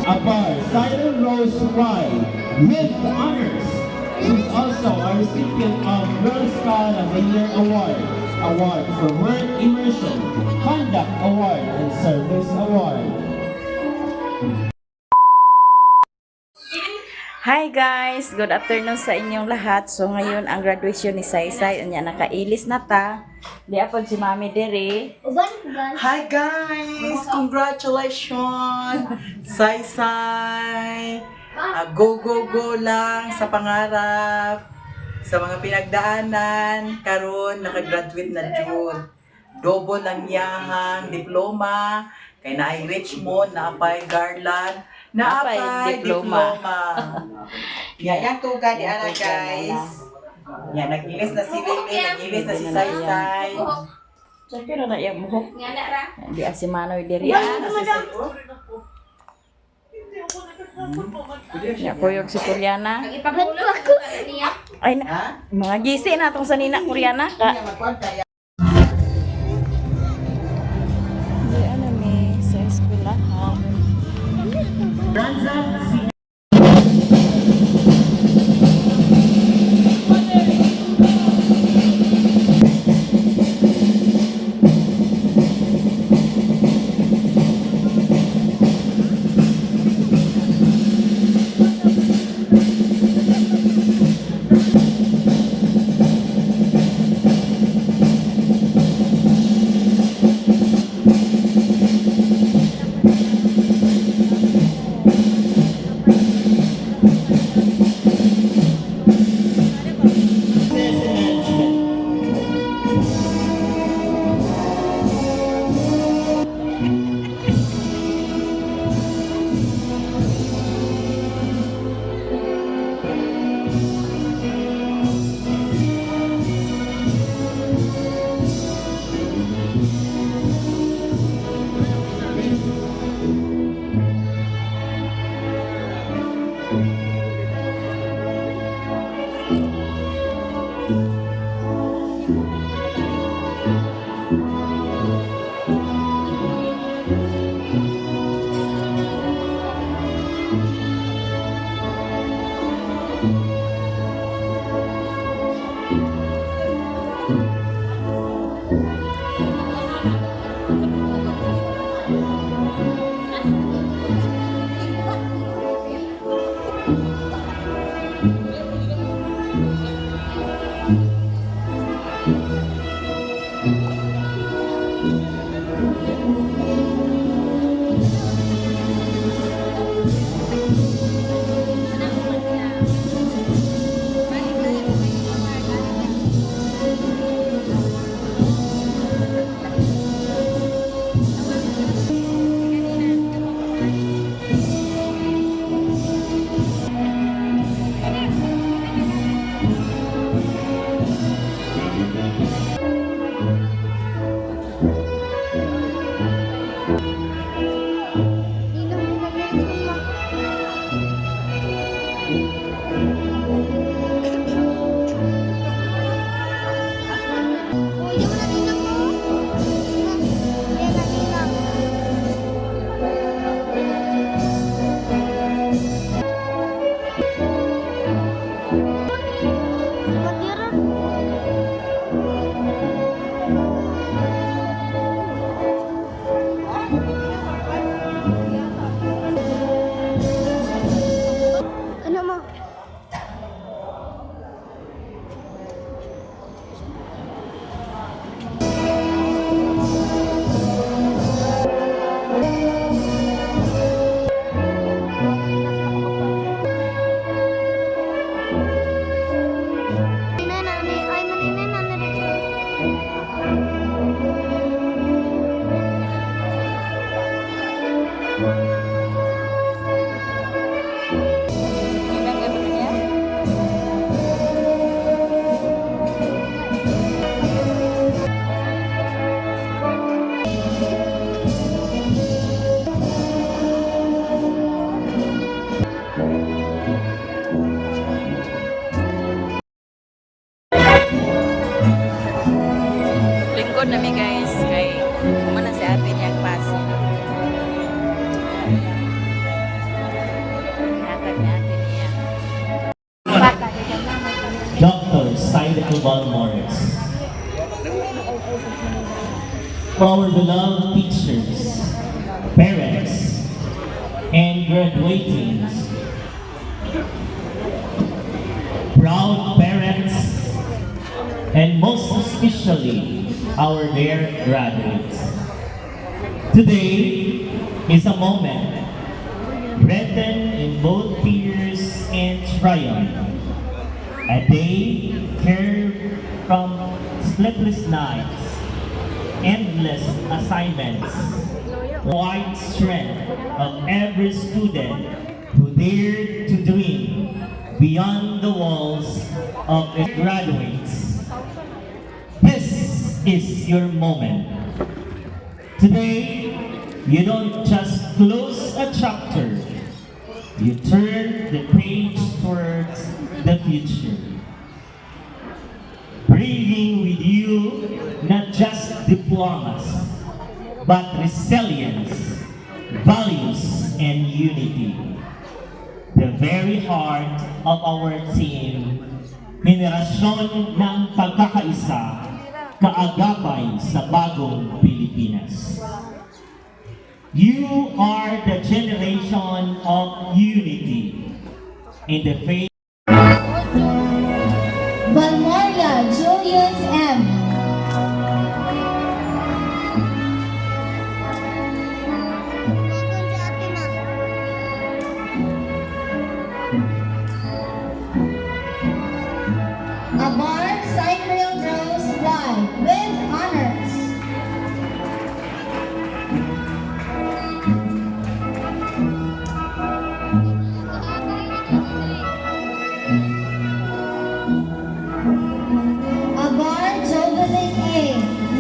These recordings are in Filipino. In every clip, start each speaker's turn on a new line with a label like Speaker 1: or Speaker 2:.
Speaker 1: Abar Siren Rose Y with honors. She's also a recipient of Girl Scout of the Year Award for Work Immersion, Conduct Award, and Service Award.
Speaker 2: Hi guys! Good afternoon sa inyong lahat. So ngayon ang graduation ni Saysay. Unya nakailis na ta. Di apod si Mami Dere.
Speaker 3: Hi guys! Congratulations! Saysay! Go, go, go lang sa pangarap. Sa mga pinagdaanan. Karon nakagraduate na June. Double ang yahang diploma. Kay naay Richmond, naapay Garland, naapay diploma. Yan tuga di ana guys. Yan, nag-ilis na si Lily, nag-ilis na si Saysay.
Speaker 2: Sakit na iya mo. Di si Manoy Dere. Ya kuyog si Koreana. Ay na, mga gisi na tong sanina Koreana ka. Di ano ni sa eskwelahan. Lingkod na mi guys kay mana si ate niyang pass.
Speaker 1: Balmores. To our beloved teachers, parents, and graduating, proud parents, and most especially our dear graduates. Today is a moment written in both tears and triumph. A day carved from sleepless nights, endless assignments, quiet strength of every student who dared to dream beyond the walls of the graduates. This is your moment. Today, you don't just close a chapter, you turn the page towards the future. Bringing with you not just diplomas, but resilience, values, and unity. The very heart of our team, henerasyon ng pagkakaisa, kaagapay sa bagong Pilipinas. You are the generation of unity in the faith.
Speaker 4: Balmoria Julius M. Abar Cyprian Rose Y. with honors. Abar Jovelyn A.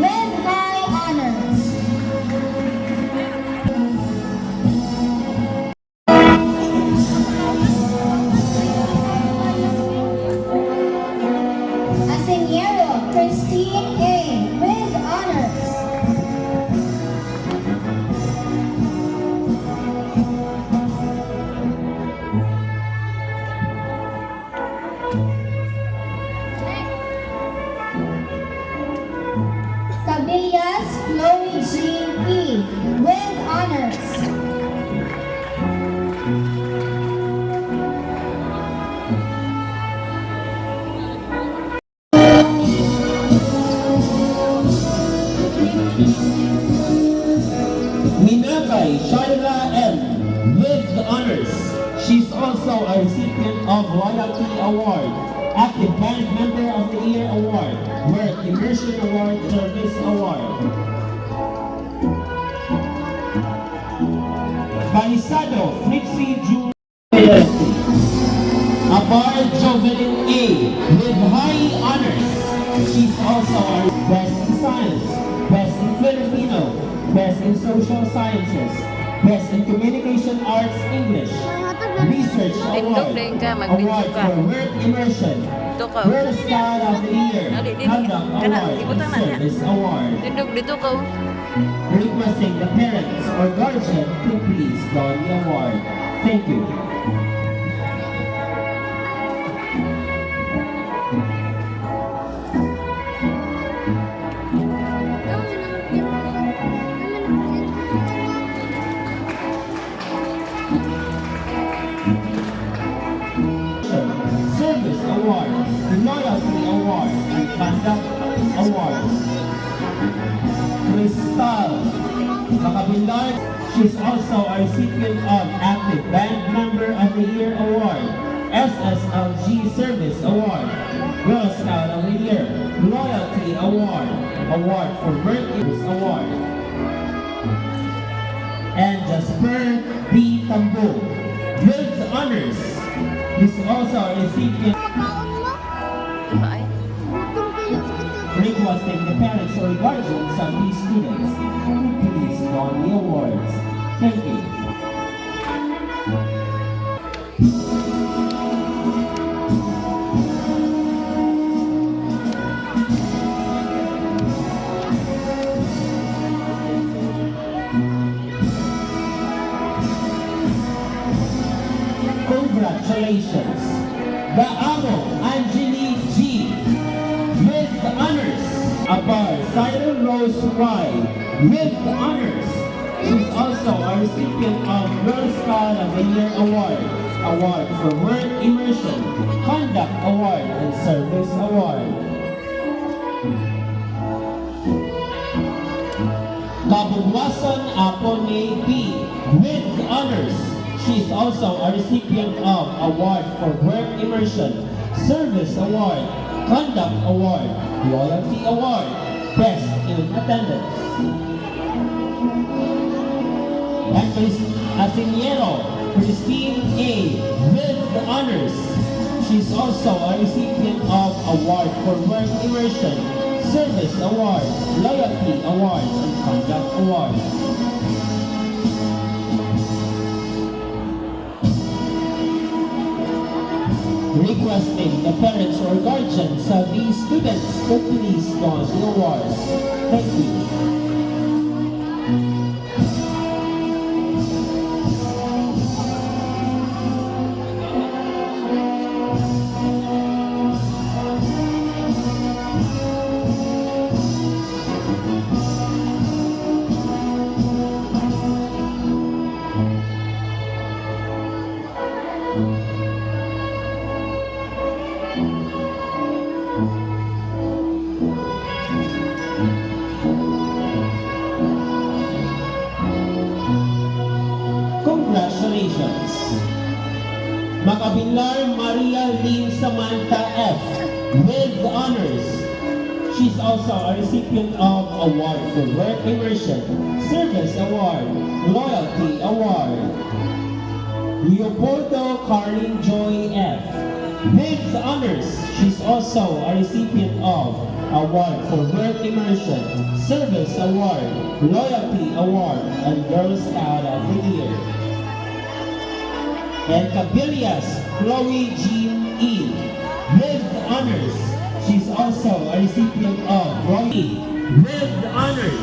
Speaker 4: with high honors. Asiniero Christine A. with honors. Cabillas Chloe Jean P. with honors.
Speaker 1: Minakay Shaila M. with the honors. She's also a recipient of Loyalty Award, Active Band Member of the Year Award, Work Immersion Award, Service Award. Balisado Flixie Junior. Abar Jovelyn A. with high honors. She's also our Best in Science, Best in Filipino, Best in Social Sciences, Best in Communication Arts English, Research Award,
Speaker 2: din ka,
Speaker 1: Award
Speaker 2: mag-video ka.
Speaker 1: for Work Immersion,
Speaker 2: Dito ka.
Speaker 1: Girl Star of the Year,
Speaker 2: Dito
Speaker 1: Conduct
Speaker 2: ka na,
Speaker 1: Award,
Speaker 2: ibutan
Speaker 1: and
Speaker 2: na niya.
Speaker 1: Service Award.
Speaker 2: Tindog dito ka.
Speaker 1: Requesting the parents or guardian to please don the award. Thank you. Service Award, Loyalty Award, and Conduct Award. Crystal Makabindar, she's also a recipient of Active Band Member of the Year Award, SSLG Service Award, Girl Scout of the Year, Loyalty Award, Award for Work Years Award. And Jasper B. Tambo with honors. He's also a recipient requesting the parents or guardians of these students to please don the awards. Thank you. Congratulations, the Amo Angeli G. Pride with honors. She's also a recipient of Girl Scout of the Year Award for Work Immersion, Conduct Award, and Service Award. Kabugwason Apone B with honors. She is also a recipient of Award for Work Immersion, Service Award, Conduct Award, Loyalty Award, Best in Attendance. And Asiniero Christine A with honors. She is also a recipient of Award for Work Immersion, Service Award, Loyalty Award, and Conduct Award. Requesting the parents or guardians of these students to please don the award. Thank you. Congratulations! Makabilar Maria Lynn Samantha F. with honors. She's also a recipient of Award for Work Immersion, Service Award, Loyalty Award. Leopoldo Karin Joy F. with honors. She's also a recipient of Award for Work Immersion, Service Award, Loyalty Award, and Girl Scout of the Year. And Cabilias Chloe Jean E. with honors. She's also a recipient of Roy with honors.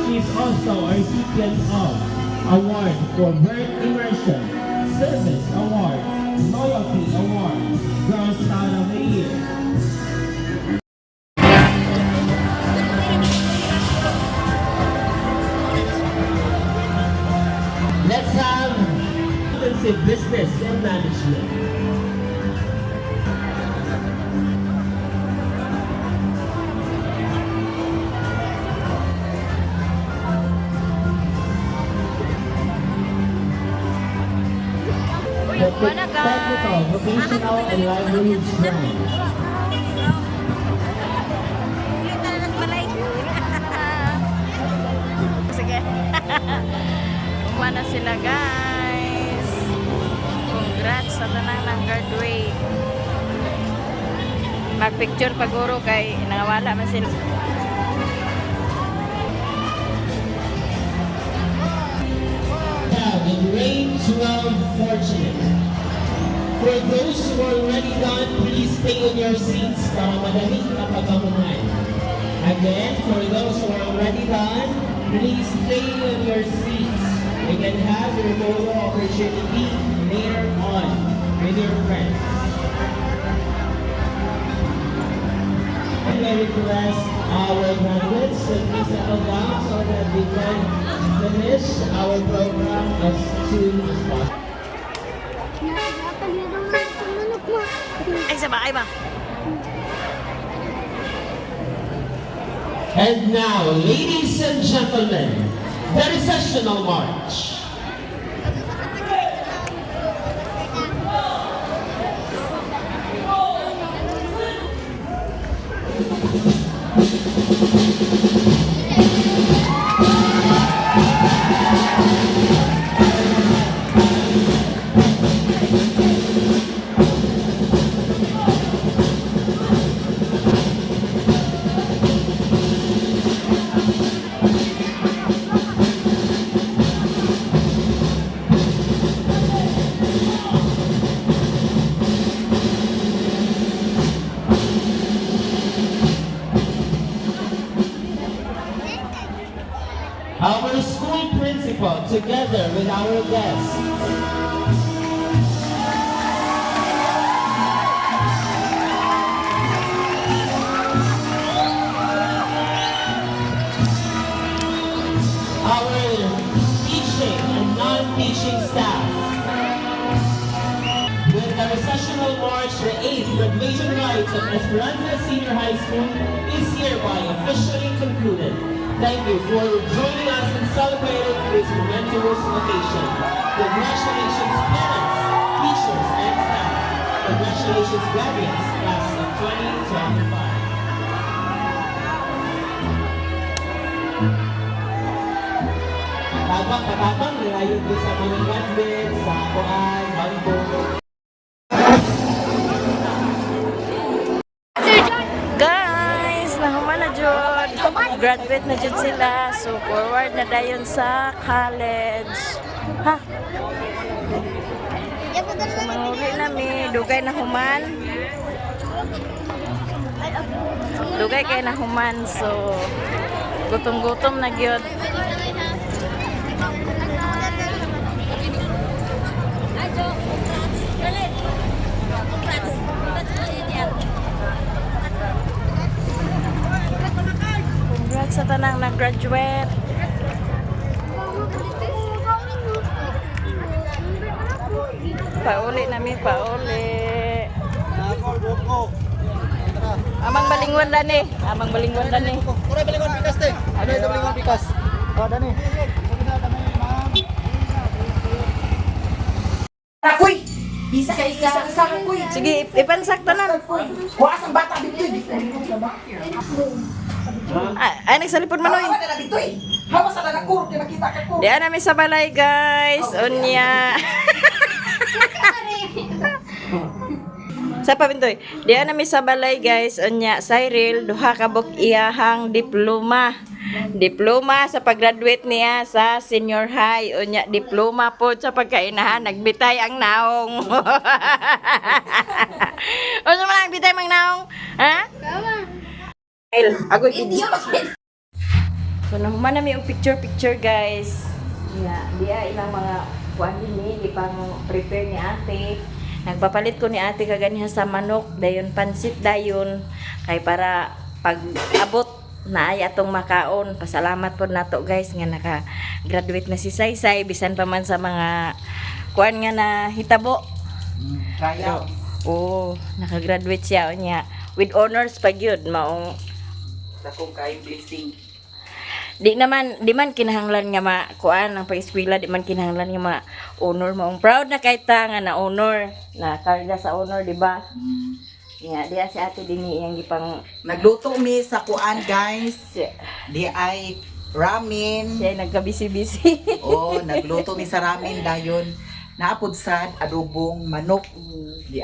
Speaker 1: She's also a recipient of Award for Work Immersion, Service Award, Loyalty Award, Girl Scout of the Year. Let's have intensive business and management. Technical, vocational, and livelihood branch.
Speaker 2: Sige. Kumuha na sila, guys. Congrats sa tanang ng graduate. Mag-picture paguro kay nawala man sila.
Speaker 1: Now, in range 12, fortunate. For those who are already done, please stay on your seats para madali na pagkamuhan. Again, for those who are already done, please stay on your seats. You can have your photo opportunity later on with your friends. And I request our graduates to please settle down so that we can finish our program as soon as possible.
Speaker 2: Ay, sa bahay ba?
Speaker 1: And now, ladies and gentlemen, the recessional march. Our school principal, together with our guests. non-teaching staff. With the recessional March, the 8th graduation rites of Esperanza Senior High School is hereby officially concluded. Thank you for joining us in celebrating this momentous occasion. Congratulations parents, teachers, and staff. Congratulations graduates, class of 2025. Patapang, nilayon din sa mga graduates, sa kuan, bangko.
Speaker 2: Guys, nahuman na jud. Graduate na jud sila. So forward na dayon sa college. Ha? Manguli nami, dugay na human. Dugay kay na human. So gutom-gutom na gyud. Congrats sa tanang nag-graduate. Pauli namin, pauli. Amang balingwan dan eh. Amang balingwan dan eh.
Speaker 5: Kuray balingon pikas te. Ano ito balingon pikas? Oh, dani.
Speaker 3: Akoy! Bisa kay isa akoy.
Speaker 2: Sige, ipansak tanan.
Speaker 3: Kuha ang bata dito.
Speaker 2: Ay, nagsalipod manoy.
Speaker 3: Hawa na dito eh. Hawa sa nagakur kay makita ka ko.
Speaker 2: Di namin sa balay, guys. Unya. Sa pabintoy. Di namin sa balay, guys. Unya, Cyril, duha ka buk iyahang diploma. Diploma sa pag-graduate niya sa senior high. Unya, diploma po sa pagkainahan. Nagbitay ang naong. O sa mga nagbitay mang naong? Ha? Ako video. So nahuman na may picture guys. Dia ilang mga kuan ni di pang prepare ni ate. Nagpapalit ko ni ate kaganiha sa manok, dayon pansit dayon kay para pag abot na ay atong makaon. Pasalamat po nato guys nga naka-graduate na si Saysay bisan pa man sa mga kuan nga na hitabo.
Speaker 3: Kaya.
Speaker 2: Oh, naka-graduate siya niya with honors pa gyud maong
Speaker 3: Akong kay blessing.
Speaker 2: di man kinahanglan nga makuan ang pag-eskwela, di man kinahanglan nga ma-honor mo. Proud na kay ta nga na honor, na karga sa honor, di ba? Nga diya si ate dinhi iyang gipang
Speaker 3: Nagluto mi sa kuan guys.
Speaker 2: siya,
Speaker 3: Di ay ramen.
Speaker 2: siya nagka-busy-busy.
Speaker 3: Oh, nagluto mi sa ramen dayon. Naapod sad adobong manok. Di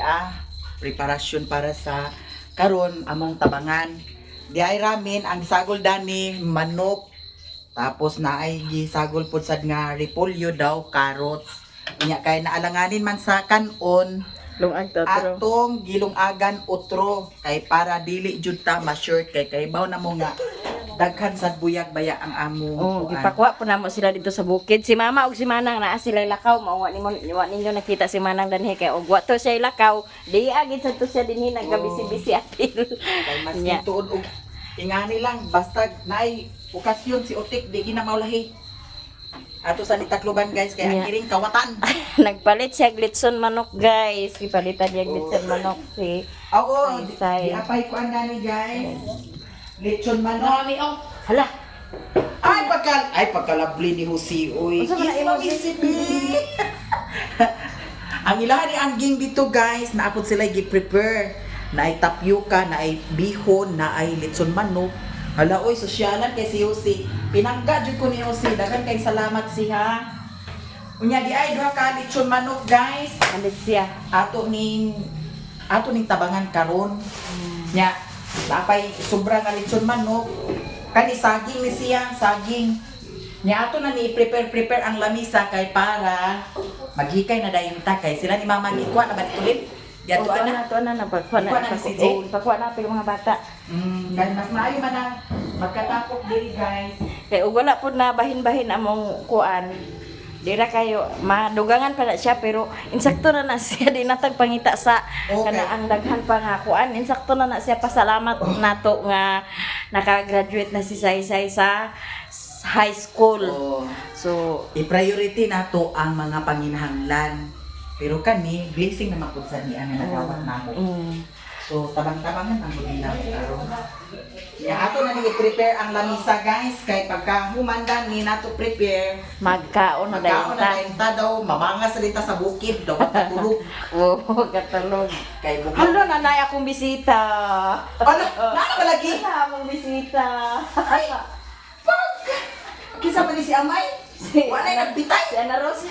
Speaker 3: preparasyon para sa karon among tabangan. Di ay ramen ang gisagol dani manok. Tapos naay gisagol pud sad nga repolyo daw, carrots. Unya kay naalanganin man sa kanon
Speaker 2: Lungag to pero.
Speaker 3: atong gilungagan utro kay para dili jud ta ma-short kay baw na mo nga daghan sad buyag baya ang amo.
Speaker 2: Oh, gipakuha po namo sila dito sa bukid. Si mama ug si manang naa sila lakaw, mao ninyo nakita si manang danhi kay og wa to siya lakaw. Di agid sa to siya dinhi nagka-busy-busy atil.
Speaker 3: Kay mas
Speaker 2: Nya.
Speaker 3: tuod og ingani lang basta naay okasyon si Otik di gina maulahi. Ato sa nitakluban guys kay ang
Speaker 2: Nya.
Speaker 3: iring kawatan.
Speaker 2: Nagpalit siya glitson manok guys. Ipalitan niya glitson manok si
Speaker 3: Oo,
Speaker 2: Saysay.
Speaker 3: di apay ko ang gani guys. Lechon manok.
Speaker 2: Hala.
Speaker 3: Ay pagkalabli ni Jose oy.
Speaker 2: Unsa man na imo,
Speaker 3: Kiss mo, ang ilahan ni Angging dito guys, naapod sila gi-prepare. Naay tapioca, naay bihon, naay lechon manok. Hala oy, sosyalan kay si Jose. Pinangga jud ko ni Jose, daghan kay salamat siya. Unya di ay duha ka lechon manok guys.
Speaker 2: Alit siya.
Speaker 3: Ato ning tabangan karon. Nya, napay sobra nga lechon manok. Kani saging ni siya, saging. Nya ato na ni prepare ang lamisa kay para maghikay na dayon ta kay sila ni Mama ni kuha na ba tulip. Yato ana.
Speaker 2: to na pagkuha
Speaker 3: Pagkuha na si Jay.
Speaker 2: pagkuha na pero mga bata.
Speaker 3: Kay mas maayo man na magkatapok diri guys.
Speaker 2: Kay ug wala pud na bahin-bahin among kuan. Dira kayo madugangan pa na siya pero insakto na na siya di natag pangita sa
Speaker 3: Okay.
Speaker 2: kana ang daghan pa nga kuan. Insakto na na siya pasalamat nato nga naka-graduate na si Saysay sa high school.
Speaker 3: Oo.
Speaker 2: So,
Speaker 3: I-priority nato ang mga panginahanglan. Pero kani, blessing naman po sa niya na nagawat na ako. So, tabang-tabangan ang muli na karon. Ya, ato na i-prepare ang lamisa guys. Kay pagka humanda ni nato prepare,
Speaker 2: magkaon na
Speaker 3: magkaon na
Speaker 2: dayon
Speaker 3: dayon ta daw, mamangas salita sa bukid, daw katulog.
Speaker 2: Oo, katulog.
Speaker 3: Kay bukid.
Speaker 2: Hala, nanay akong bisita.
Speaker 3: Ano? Nana ba lagi?
Speaker 2: Wala akong bisita.
Speaker 3: Kinsa man ni si Amay? Wala na nagbitay.
Speaker 2: Si Ana Ros.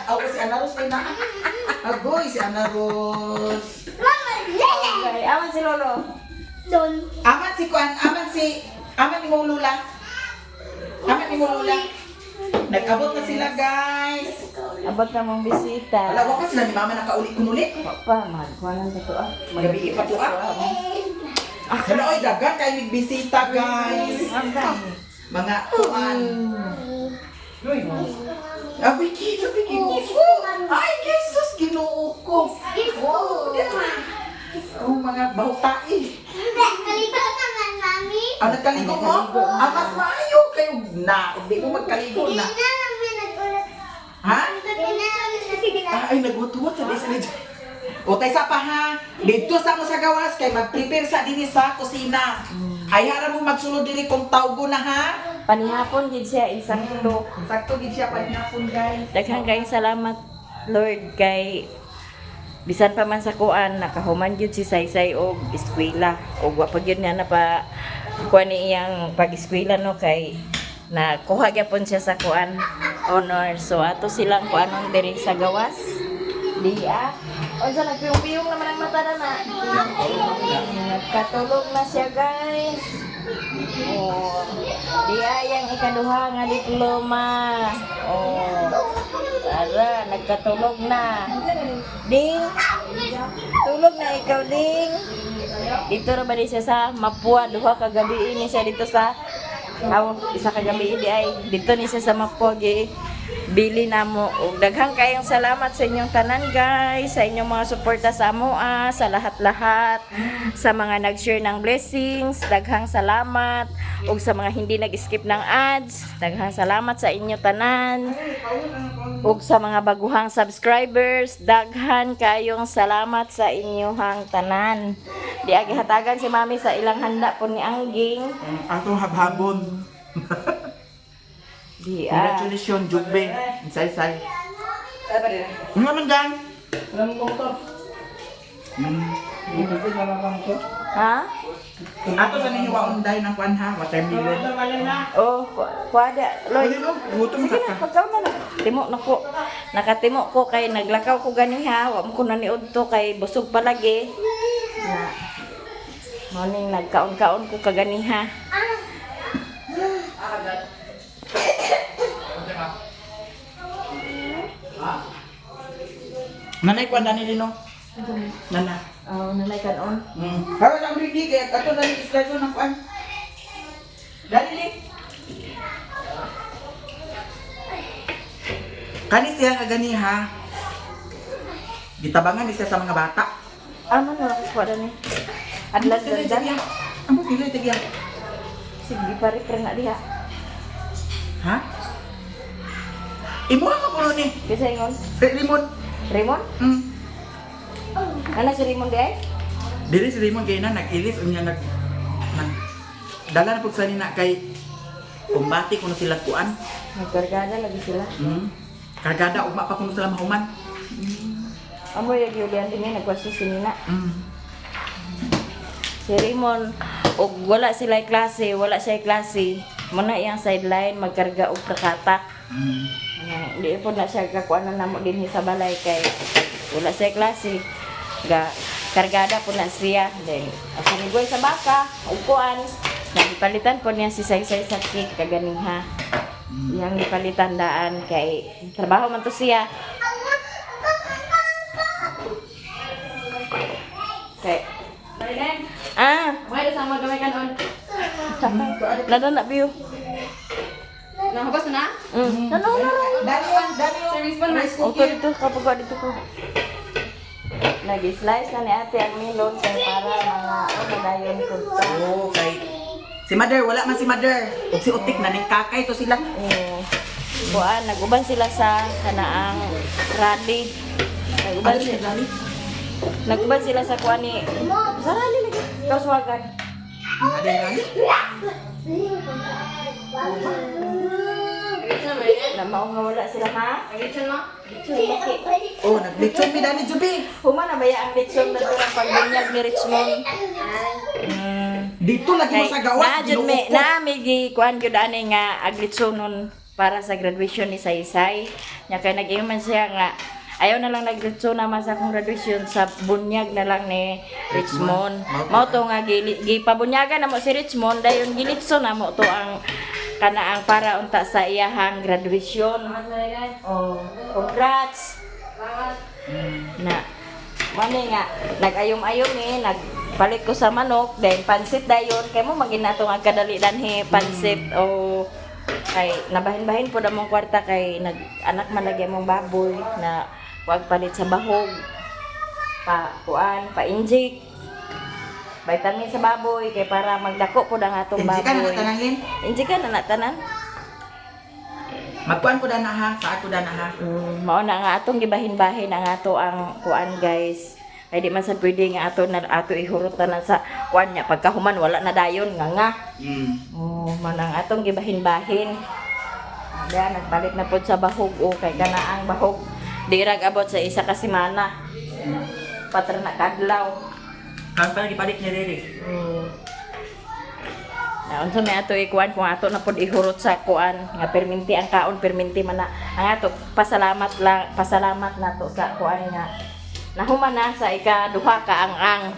Speaker 3: Ako si Ana Ros ay na. Agoy si Ana Ros.
Speaker 2: Okay, aman si Lolo.
Speaker 3: Aman si Kuan, aman ni Mulula. Aman ni Mulula. Nag-abot na sila guys.
Speaker 2: Abot na mong bisita.
Speaker 3: Wala wa pa sila ni Mama nakaulit kunulit.
Speaker 2: Pa, magkuhanan ka to ah.
Speaker 3: Magabi pa to ah. Hala oy dagan kay mig bisita guys. Mga kuan. Abi kita Ay Jesus Ginoo ko. Oh mga bautai. Ang nagkaligo mo? Amas maayo kayo na. Hindi mo magkaligo na. Ha? Ay, nagwat-wat sa isa ni O tay sa pa ha. Dito sa mo sa gawas kay mag-prepare sa dinhi sa kusina. Ay hara mo magsunod diri kung tawgo na ha.
Speaker 2: Panihapon gid siya insakto.
Speaker 3: Sakto gid siya panihapon guys.
Speaker 2: Daghang kayong salamat Lord kay bisan pa man sa kuan nakahuman gyud si Saysay og eskwela og wa pa gyud niya na pa kuan iyang pag-eskwela no kay nakuha gyapon siya sa kuan honor. So ato silang kuanon diri sa gawas. Dia. O sa nagpiyong-piyong naman ang mata na. Nagkatulog na siya guys. Oh. Dia yang ikaduha nga diploma. Oh. Ara, nagkatulog na. Ding. Tulog na ikaw, Ding. Dito ra ba di siya sa Mapua, duha ka gabi ini siya dito sa isa ka gabi di ay dito ni siya sa Mapua gi. Bili na mo og daghang kayong salamat sa inyong tanan guys, sa inyong mga suporta sa amoa, sa lahat-lahat, sa mga nag-share ng blessings, daghang salamat og sa mga hindi nag-skip ng ads, daghang salamat sa inyo tanan. Ug sa mga baguhang subscribers, daghan kayong salamat sa inyong tanan. Di agi hatagan si Mami sa ilang handa po ni Angging.
Speaker 3: Atong habhabon.
Speaker 2: Di
Speaker 3: Congratulations Jugbe. Say. Nga man gang.
Speaker 2: Ha?
Speaker 3: Ato sa ninyo waunday ng kuan ha, watermelon.
Speaker 2: Oh, kuwada. Loy.
Speaker 3: Gutom
Speaker 2: Sige
Speaker 3: ka
Speaker 2: na,
Speaker 3: ka.
Speaker 2: pagkaw na. Timo na ko. Nakatimo ko kay naglakaw ko ganiha. Wa mo ko naniod to kay busog palagi. Na. Morning nagkaon-kaon ko kaganiha.
Speaker 3: Nanay kuan dani dino. Nana.
Speaker 2: Oh, nanay kanon.
Speaker 3: Para sa ready kay ato na ni schedule ng kuan. Dali ni. Kani siya kaganiha. Gitabangan ni siya sa mga bata.
Speaker 2: Ano na ako kuwada ni? Adlan dyan.
Speaker 3: Amo dili tigyan.
Speaker 2: Sige, pare-pare na diha.
Speaker 3: Ha? Imo ka puno ni.
Speaker 2: Bisa ingon.
Speaker 3: Rimon.
Speaker 2: Raymond? Ano si Raymond di ay?
Speaker 3: Dili si Rimon kay na nag-ilis unya nag dala na pud sa nina kay kumbati kuno sila kuan.
Speaker 2: Nagkargada lagi sila.
Speaker 3: Kagada ugma pa kuno sila mahuman.
Speaker 2: Amo yung giulian din nagwaso si Nina. Si Raymond, og wala sila klase, wala siya klase. Muna iyang sideline, magkarga og kakatak. Di po na siya kakuanan namo din sa balay kay wala siya klase. Kargada po na siya. Then, asanigoy sa baka, upuan. Nagipalitan po niya si Saysay sa cake kaganiha. Iyang ipalitan daan kay trabaho man to siya. Okay.
Speaker 6: Why sama gamay kanon?
Speaker 2: Nada na view.
Speaker 6: Nahubos na?
Speaker 2: Ano?
Speaker 3: Dali
Speaker 6: Service pa naman.
Speaker 2: Okay, dito kapag dito ko. Nag-slice na ni ate ang melon kay para mga madayon ko ta.
Speaker 3: Oh, kay Si Mother, wala man si Mother. Ug si Utik na ning kakay to sila.
Speaker 2: Oh. Kuan, naguban sila sa kanaang rally. Naguban sila. Naguban sila sa kuan ni sa rally lagi. Kauswagan.
Speaker 3: Ada yang
Speaker 2: Na mao nga wala sila ha.
Speaker 6: Kitchen mo?
Speaker 3: Oh, naglitson mi dani Jubi.
Speaker 2: Human na baya ang litson na doon ang pagbunyag ni Richmond.
Speaker 3: Dito lagi mo sa gawas.
Speaker 2: na jud me na may kuan jud ani nga aglitsonon para sa graduation ni Saysay. Nya kay nag-ingon man siya nga ayaw na lang naglitson naman sa akong graduation sa bunyag na lang ni Richmond. Mao to nga gipabunyagan na mo si Richmond dayon gilitson na mo to ang kanaang para unta sa iyahang graduation. Oh, congrats. Na mami nga nag-ayom-ayom nagpalit ko sa manok then pansit dayon kay mo magina to nga kadali danhi pansit o kay nabahin-bahin po damong kwarta kay nag-anak man lagi mong baboy na wag palit sa bahog pa kuan pa inject vitamin sa baboy kay para magdako po ang atong
Speaker 3: Hindi ka na
Speaker 2: baboy.
Speaker 3: natanangin.
Speaker 2: Inject ka na tanan.
Speaker 3: Magkuan ko dana ha, sa ako dana ha.
Speaker 2: Mao na nga atong gibahin-bahin ang ato ang kuan guys. Ay di man sad pwede nga ato ihurutan na sa kuan nya pagkahuman wala na dayon nga. Man ang atong gibahin-bahin. Diyan nagpalit na pod sa bahog o kay kana ang bahog di rag abot sa isa ka semana. Patra na kadlaw.
Speaker 3: Kan pa gipalit ni Riri.
Speaker 2: Na unsa may ato ikuan kung ato na pod ihurot sa kuan nga perminti ang kaon perminti man na ang ato pasalamat na to sa kuan nga nahuman na sa ikaduha ka ang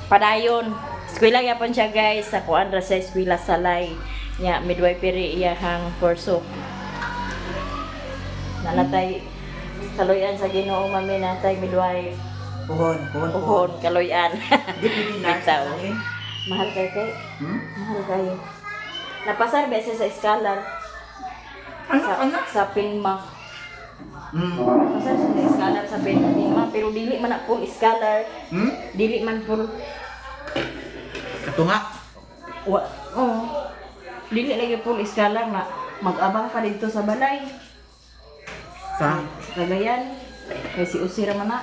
Speaker 2: padayon eskwela gyapon siya guys sa kuan ra sa eskwela Salay nya midwifery iyahang kurso nanatay kaloyan sa Ginoo mami natay midwife uhon kaloyan
Speaker 3: Di pili na
Speaker 2: Bitaw. Mahal kayo. Mahal kayo. Napasar beses sa scholar. Sa Pinma. Napasar sa scholar sa Pinma. Pero dili man na full scholar. Dili man full.
Speaker 3: Katunga.
Speaker 2: Oo. Dili lagi full scholar na mag-abang pa dito sa balay.
Speaker 3: Sa
Speaker 2: Cagayan. Kay si Usira man na.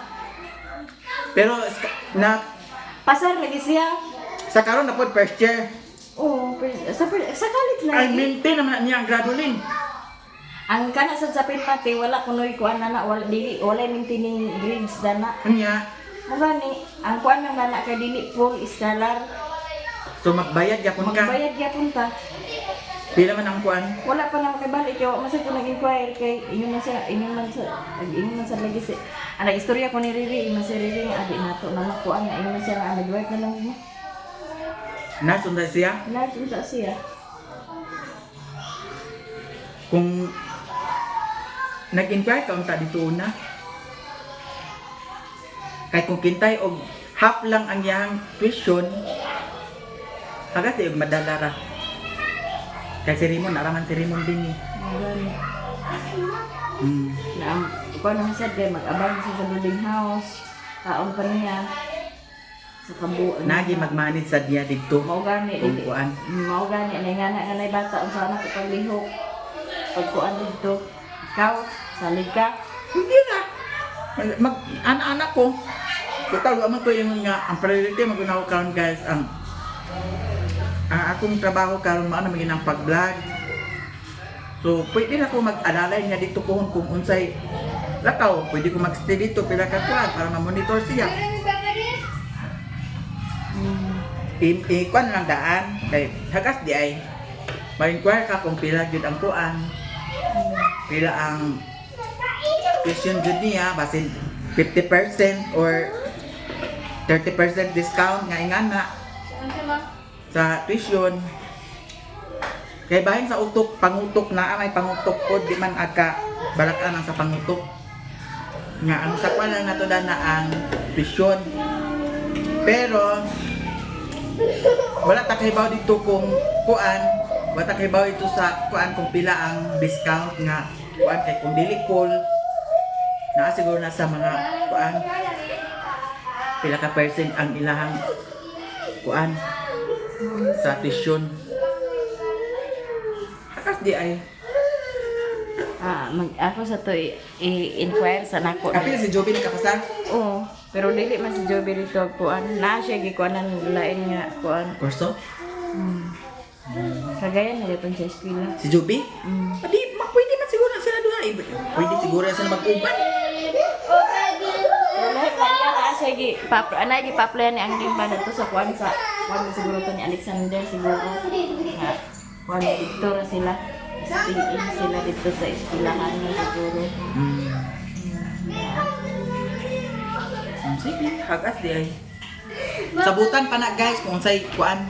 Speaker 3: pero na
Speaker 2: Pasar lagi siya.
Speaker 3: sa karon na pod first year.
Speaker 2: Oo. Sa college na.
Speaker 3: Ay maintain naman niya ang gradulin.
Speaker 2: Ang kana sa Pinma wala kunoy kuan na wala dili wala maintaining grades dana.
Speaker 3: Unya.
Speaker 2: Mga ni, ang kuan ng nana kay dili full scholar.
Speaker 3: So magbayad gyapon ka.
Speaker 2: Magbayad gyapon ta.
Speaker 3: Pila man ang kuan?
Speaker 2: Wala pa na makibalik yo. Masay ko nag-inquire kay ingon man sa lagi si. Ang istorya ko ni Riri, ingon si Riri nga abi nato na makuan nga ingon siya nga midwife na lang mo.
Speaker 3: Nasunda siya.
Speaker 2: Nagsunta siya.
Speaker 3: Kung nag-inquire ka unta dito una. Kay kung kintay og half lang ang iyang tuition, hagas yung madala ra. Kay si Rimon, naraman si Rimon din eh.
Speaker 2: Na ang kuan na sad kay mag-abang siya sa building house. Taon pa niya sa kabuan.
Speaker 3: Nagi magmanid sa diya dito.
Speaker 2: Mao gani
Speaker 3: Kung kuan.
Speaker 2: Mao gani ani nga na bata unsa na ko paglihok. Pagkuan dito. Ikaw salig ka.
Speaker 3: Hindi na. Anak-anak ko. Total, aman ko yung nga, ang priority mag-unaw karon guys, ang akong trabaho karon maana maging ang pag-vlog. So, pwede na ko mag-alalay niya dito kung unsay lakaw. Pwede ko mag-stay dito pila ka kuan para ma-monitor siya. Ikuan lang daan. Kay hagas di ay. Ma-inquire ka kung pila gyud ang kuan. Pila ang tuition jud niya basin 50% or 30% discount nga ingana sa tuition. Kay bahin sa utok, pangutok na may pangutok po di man agka balakan ang sa pangutok. Nga ang sakwan lang nato na ang tuition. Pero wala ta kahibaw dito kung kuan, wala ta kahibaw dito sa kuan kung pila ang discount nga kuan kay kung dili full na siguro na sa mga kuan pila ka percent ang ilahang kuan sa tuition. Hakas di ay.
Speaker 2: Ako sa to i-inquire sa nako.
Speaker 3: Kapil si Joby nakapasa.
Speaker 2: Oo, pero dili man si Joby dito kuan. Na siya gikuanan lain nga kuan.
Speaker 3: Kurso?
Speaker 2: Kagaya na dito sa eskwela.
Speaker 3: Si Joby? Pwede, pwede man siguro sila doon. Pwede siguro sila mag-uban.
Speaker 2: Pero lahat na niya na siya anay gi-paplayan ni ang limba dito sa kuan siguro to ni Alexander siguro. Nga, kuan dito ra sila. Stay-in sila dito sa eskwelahan niya siguro.
Speaker 3: Sige, hagas di ay. Sabutan pa na guys kung say kuan.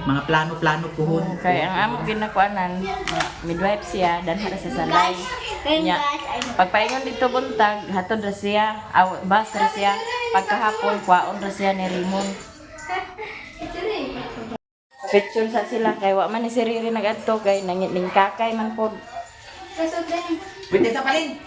Speaker 3: Mga plano-plano pohon.
Speaker 2: Kaya ang amo ginakuanan, midwife siya, dan hara sa salay. Nya, pagpaingon dito buntag, hatod ra siya, bus ra siya, pagkahapon, kwaon ra siya ni Rimon. Picture sa sila, kay wa man ni si Riri nag-adto, kay nangitning kakay man po.
Speaker 3: Pwede sa palin.